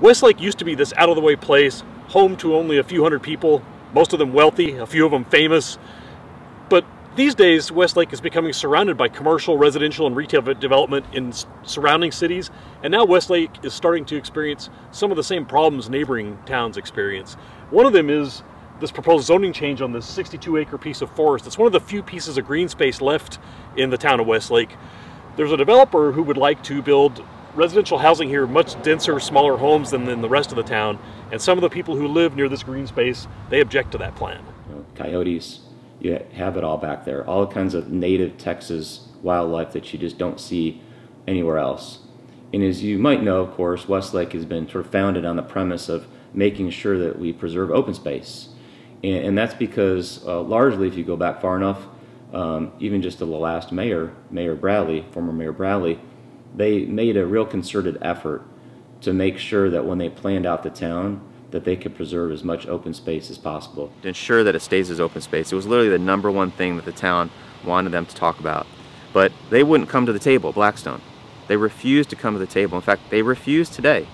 Westlake used to be this out-of-the-way place, home to only a few hundred people, most of them wealthy, a few of them famous. But these days, Westlake is becoming surrounded by commercial, residential, and retail development in surrounding cities, and now Westlake is starting to experience some of the same problems neighboring towns experience. One of them is this proposed zoning change on this 62-acre piece of forest. It's one of the few pieces of green space left in the town of Westlake. There's a developer who would like to build residential housing here, much denser, smaller homes than in the rest of the town, and some of the people who live near this green space, they object to that plan. Coyotes, you have it all back there, all kinds of native Texas wildlife that you just don't see anywhere else. And as you might know, of course, Westlake has been sort of founded on the premise of making sure that we preserve open space. And that's because largely, if you go back far enough, even just to the last mayor, Mayor Bradley, former Mayor Bradley, they made a real concerted effort to make sure that when they planned out the town, that they could preserve as much open space as possible. To ensure that it stays as open space. It was literally the #1 thing that the town wanted them to talk about. But they wouldn't come to the table, Blackstone. They refused to come to the table. In fact, they refuse today.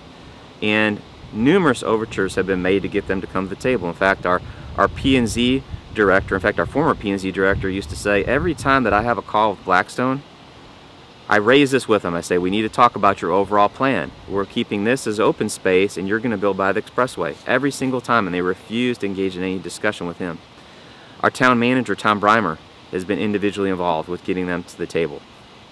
And numerous overtures have been made to get them to come to the table. In fact, our P&Z director, in fact, our former P&Z director used to say, every time that I have a call with Blackstone, I raise this with them. I say, we need to talk about your overall plan. We're keeping this as open space and you're going to build by the expressway. Every single time, and they refuse to engage in any discussion with him. Our town manager, Tom Breimer, has been individually involved with getting them to the table.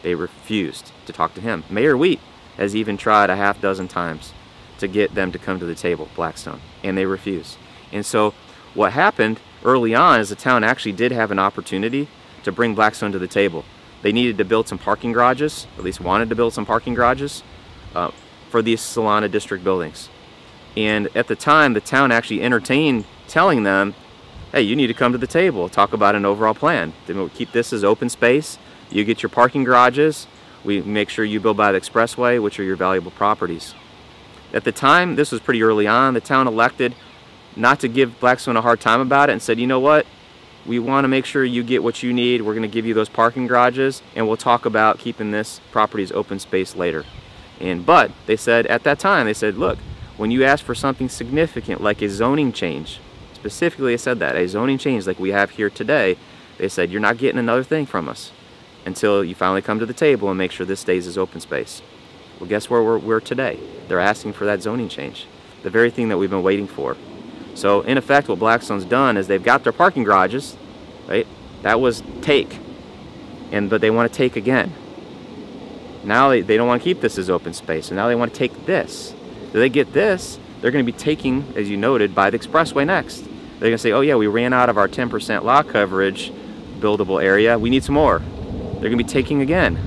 They refused to talk to him. Mayor Wheat has even tried a half dozen times to get them to come to the table, Blackstone, and they refuse. And so what happened early on is the town actually did have an opportunity to bring Blackstone to the table. They needed to build some parking garages, or at least wanted to build some parking garages for these Solana district buildings. And at the time, the town actually entertained telling them, hey, you need to come to the table, talk about an overall plan. Then we'll keep this as open space. You get your parking garages. We make sure you build by the expressway, which are your valuable properties. At the time, this was pretty early on, the town elected not to give Blackstone a hard time about it and said, you know what? We want to make sure you get what you need. We're going to give you those parking garages, and we'll talk about keeping this property as open space later. But they said at that time, they said, look, when you ask for something significant like a zoning change, specifically they said that, a zoning change like we have here today, they said, you're not getting another thing from us until you finally come to the table and make sure this stays as open space. Well, guess where we're today? They're asking for that zoning change, the very thing that we've been waiting for. So in effect, what Blackstone's done is they've got their parking garages, right? That was take, but they want to take again. Now they don't want to keep this as open space, and now they want to take this. Do they get this? They're going to be taking, as you noted, by the expressway next. They're going to say, oh yeah, we ran out of our 10% lot coverage buildable area. We need some more. They're going to be taking again,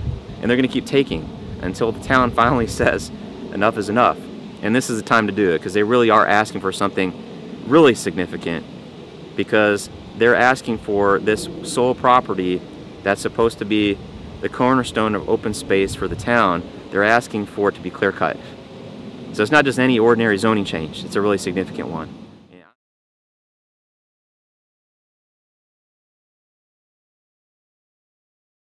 and they're going to keep taking until the town finally says enough is enough. And this is the time to do it, because they really are asking for something really significant, because they're asking for this sole property that's supposed to be the cornerstone of open space for the town. They're asking for it to be clear-cut. So it's not just any ordinary zoning change, it's a really significant one.